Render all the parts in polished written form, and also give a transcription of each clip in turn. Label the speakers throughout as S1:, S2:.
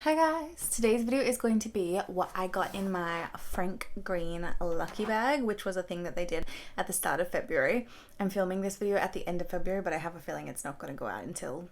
S1: Hi guys, today's video is going to be what I got in my Frank Green LuCkY bag, which was a thing that they did at the start of February. I'm filming this video at the end of February, but I have a feeling it's not going to go out until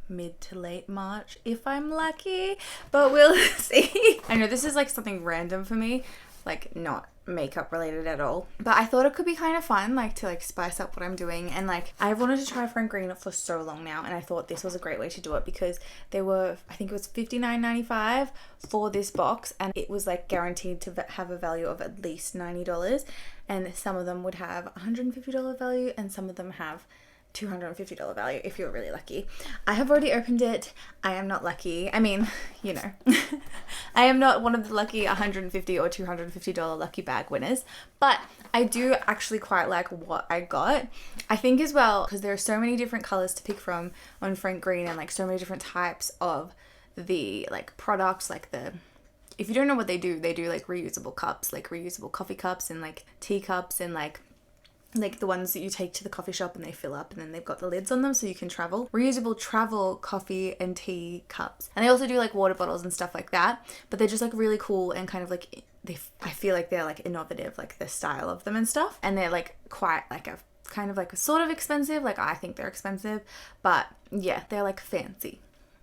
S1: mid to late March if I'm lucky, but we'll see. I know this is like something random for me, like not makeup related at all, but I thought it could be kind of fun, like to like spice up what I'm doing. And like I've wanted to try Frank Green for so long now, and I thought this was a great way to do it because they were, I think it was $59.95 for this box, and it was like guaranteed to have a value of at least $90, and some of them would have $150 value and some of them have $250 value if you're really lucky. I have already opened it. I am not lucky. I mean, you know, I am not one of the lucky $150 or $250 LuCkY bag winners, but I do actually quite like what I got. I think as well, because there are so many different colors to pick from on Frank Green, and like so many different types of the like products, like the, if you don't know what they do like reusable cups, like reusable coffee cups and like tea cups, and like the ones that you take to the coffee shop and they fill up and then they've got the lids on them so you can travel. Reusable travel coffee and tea cups. And they also do like water bottles and stuff like that, but they're just like really cool and kind of like, I feel like they're like innovative, like the style of them and stuff. And they're like quite like a kind of like a sort of expensive, like I think they're expensive, but yeah, they're like fancy.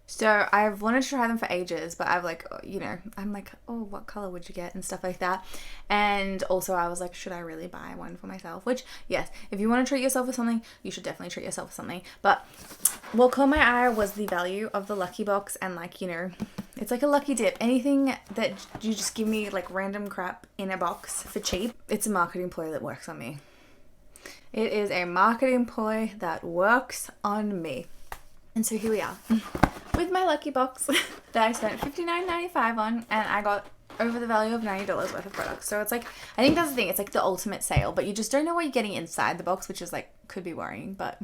S1: So I've wanted to try them for ages, but I've like, you know, I'm like, oh, what color would you get and stuff like that. And also I was like, should I really buy one for myself? Which, yes, if you want to treat yourself with something, you should definitely treat yourself with something. But what caught my eye was the value of the LuCkY box, and like, you know, it's like a lucky dip. Anything that you just give me like random crap in a box for cheap, it's a marketing ploy that works on me. It is a marketing ploy that works on me. And so here we are with my LuCkY box that I spent $59.95 on, and I got over the value of $90 worth of products. So it's like, I think that's the thing, it's like the ultimate sale, but you just don't know what you're getting inside the box, which is like, could be worrying, but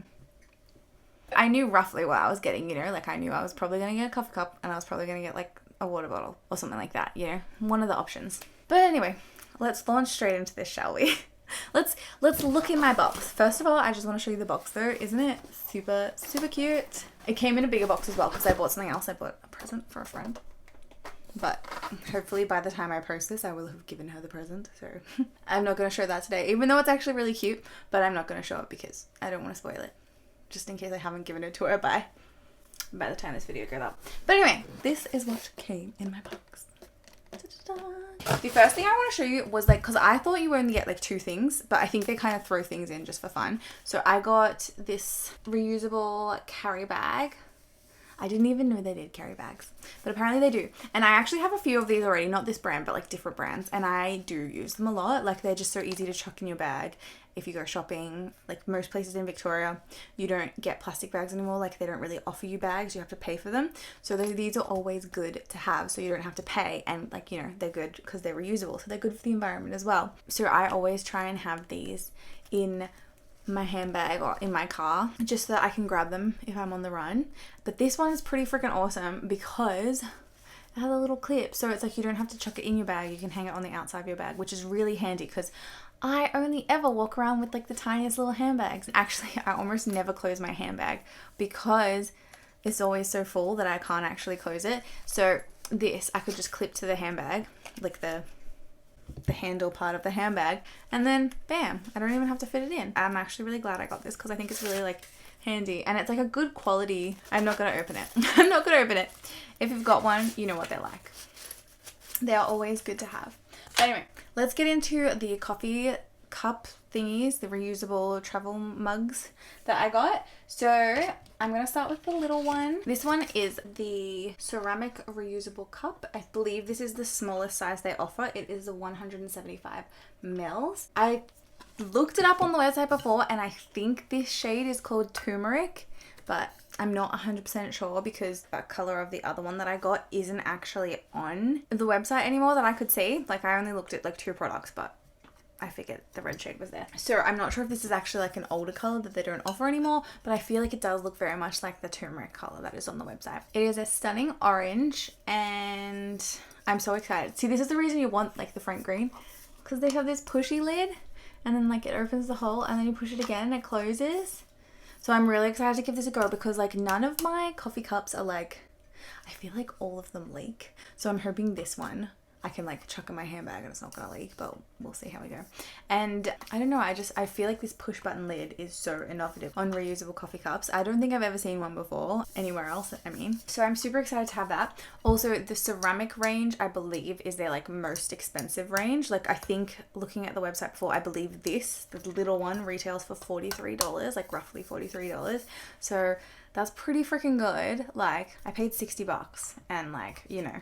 S1: I knew roughly what I was getting, you know, like I knew I was probably going to get a coffee cup and I was probably going to get like a water bottle or something like that, you know, one of the options. But anyway, let's launch straight into this, shall we? Let's look in my box. First of all, I just want to show you the box though. Isn't it super cute? It came in a bigger box as well because I bought something else. I bought a present for a friend, but hopefully by the time I post this I will have given her the present, so I'm not going to show that today, even though it's actually really cute, but I'm not going to show it because I don't want to spoil it, just in case I haven't given it to her by the time this video goes up. But anyway, this is what came in my box. The first thing I want to show you was like, because I thought you only get like two things, but I think they kind of throw things in just for fun. So I got this reusable carry bag. I didn't even know they did carry bags, but apparently they do. And I actually have a few of these already, not this brand, but like different brands. And I do use them a lot. Like they're just so easy to chuck in your bag. If you go shopping, like most places in Victoria, you don't get plastic bags anymore. Like they don't really offer you bags, you have to pay for them. So these are always good to have, so you don't have to pay. And like, you know, they're good because they're reusable, so they're good for the environment as well. So I always try and have these in my handbag or in my car just so that I can grab them if I'm on the run. But this one is pretty freaking awesome because it has a little clip, so it's like you don't have to chuck it in your bag, you can hang it on the outside of your bag, which is really handy because I only ever walk around with like the tiniest little handbags. Actually, I almost never close my handbag because it's always so full that I can't actually close it. So this I could just clip to the handbag, like the handle part of the handbag, and then bam, I don't even have to fit it in. I'm actually really glad I got this because I think it's really like handy, and it's like a good quality. I'm not going to open it. I'm not going to open it. If you've got one, you know what they're like. They are always good to have. But anyway, let's get into the coffee cup thingies, the reusable travel mugs that I got. So I'm going to start with the little one. This one is the ceramic reusable cup. I believe this is the smallest size they offer. It is a 175 mils. I looked it up on the website before, and I think this shade is called Tumeric, but I'm not 100% sure because that color of the other one that I got isn't actually on the website anymore that I could see. Like I only looked at like 2 products, but I figured the red shade was there. So I'm not sure if this is actually like an older color that they don't offer anymore, but I feel like it does look very much like the turmeric color that is on the website. It is a stunning orange, and I'm so excited. See, this is the reason you want like the Frank Green, because they have this pushy lid, and then like it opens the hole, and then you push it again and it closes. So I'm really excited to give this a go because like none of my coffee cups are like I feel like all of them leak. So I'm hoping this one I can like chuck in my handbag and it's not gonna leak, but we'll see how we go. And I don't know, I feel like this push button lid is so innovative on reusable coffee cups. I don't think I've ever seen one before anywhere else, I mean. So I'm super excited to have that. Also, the ceramic range, I believe, is their like most expensive range. Like I think looking at the website before, I believe this, the little one, retails for $43, like roughly $43. So that's pretty freaking good. Like I paid $60 and like, you know,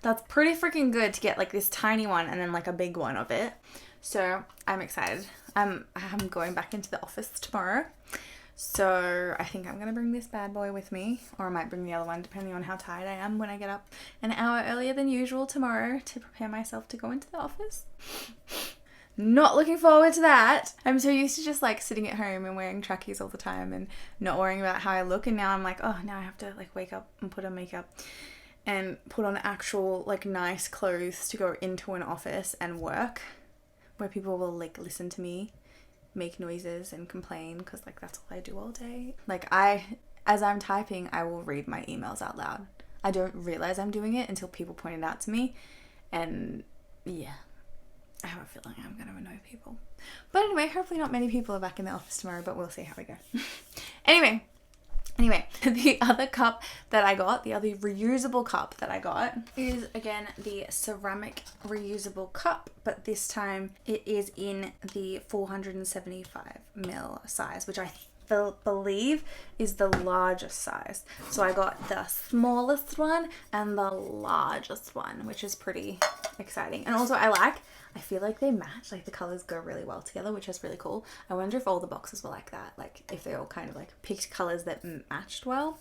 S1: that's pretty freaking good to get like this tiny one and then like a big one of it. So I'm excited. I'm going back into the office tomorrow. So I think I'm going to bring this bad boy with me, or I might bring the other one depending on how tired I am when I get up an hour earlier than usual tomorrow to prepare myself to go into the office. Not looking forward to that. I'm so used to just like sitting at home and wearing trackies all the time and not worrying about how I look. And now I'm like, oh, now I have to like wake up and put on makeup and put on actual like nice clothes to go into an office and work where people will like listen to me make noises and complain, because like that's all I do all day. Like as I'm typing, I will read my emails out loud. I don't realize I'm doing it until people point it out to me, and yeah, I have a feeling I'm going to annoy people. But anyway, hopefully not many people are back in the office tomorrow, but we'll see how we go. Anyway, the other cup that I got, the other reusable cup that I got is again the ceramic reusable cup, but this time it is in the 475ml size, which I believe is the largest size. So I got the smallest one and the largest one, which is pretty exciting. And also I feel like they match, like the colors go really well together, which is really cool. I wonder if all the boxes were like that, like if they all kind of like picked colors that matched well.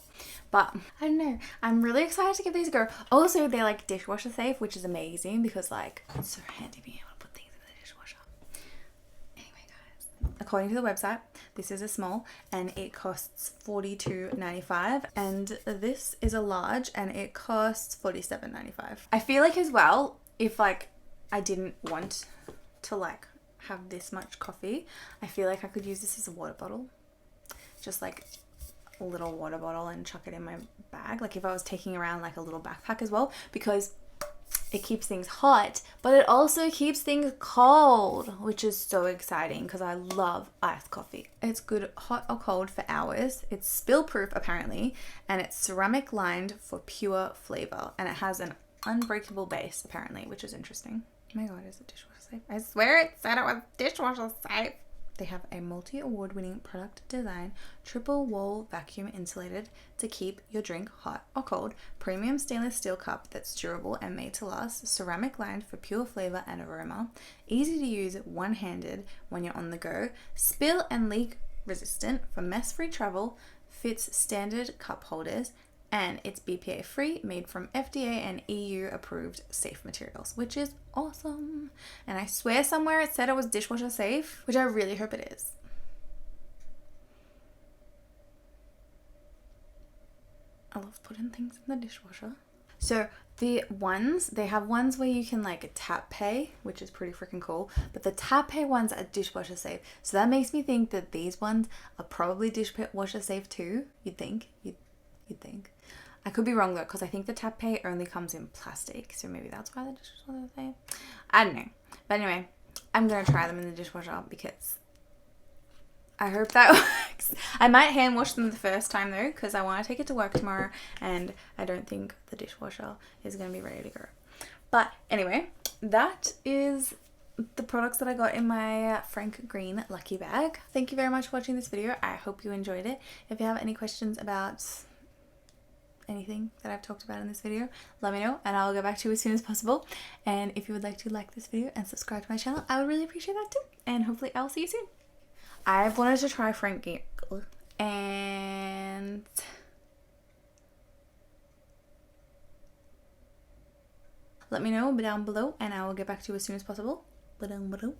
S1: But I don't know, I'm really excited to give these a go. Also, they're like dishwasher safe, which is amazing because like it's so handy being able to put things in the dishwasher. Anyway guys, according to the website, this is a small and it costs $42.95, and this is a large and it costs $47.95. I feel like as well, if like I didn't want to like have this much coffee, I feel like I could use this as a water bottle. Just like a little water bottle and chuck it in my bag. Like if I was taking around like a little backpack as well, because it keeps things hot, but it also keeps things cold, which is so exciting because I love iced coffee. It's good hot or cold for hours. It's spill proof apparently, and it's ceramic lined for pure flavor, and it has an unbreakable base apparently, which is interesting. Oh my god, is it dishwasher safe? I swear it said it was dishwasher safe. They have a multi-award winning product design, triple wall vacuum insulated to keep your drink hot or cold, premium stainless steel cup that's durable and made to last, ceramic lined for pure flavor and aroma, easy to use one-handed when you're on the go, spill and leak resistant for mess-free travel, fits standard cup holders, and it's BPA free, made from FDA and EU approved safe materials, which is awesome. And I swear somewhere it said it was dishwasher safe, which I really hope it is. I love putting things in the dishwasher. So the ones, they have ones where you can like tap pay, which is pretty freaking cool, but the tap pay ones are dishwasher safe. So that makes me think that these ones are probably dishwasher safe too. You'd think. I could be wrong though, because I think the tap pay only comes in plastic, so maybe that's why the dishwasher safe. I don't know. But anyway, I'm going to try them in the dishwasher because I hope that works. I might hand wash them the first time though, because I want to take it to work tomorrow and I don't think the dishwasher is going to be ready to go. But anyway, that is the products that I got in my Frank Green LuCkY bag. Thank you very much for watching this video. I hope you enjoyed it. If you have any questions about anything that I've talked about in this video, let me know and I'll get back to you as soon as possible. And if you would like to like this video and subscribe to my channel, I would really appreciate that too. And hopefully I'll see you soon. I've wanted to try Frank Green and let me know down below and I will get back to you as soon as possible. Down below.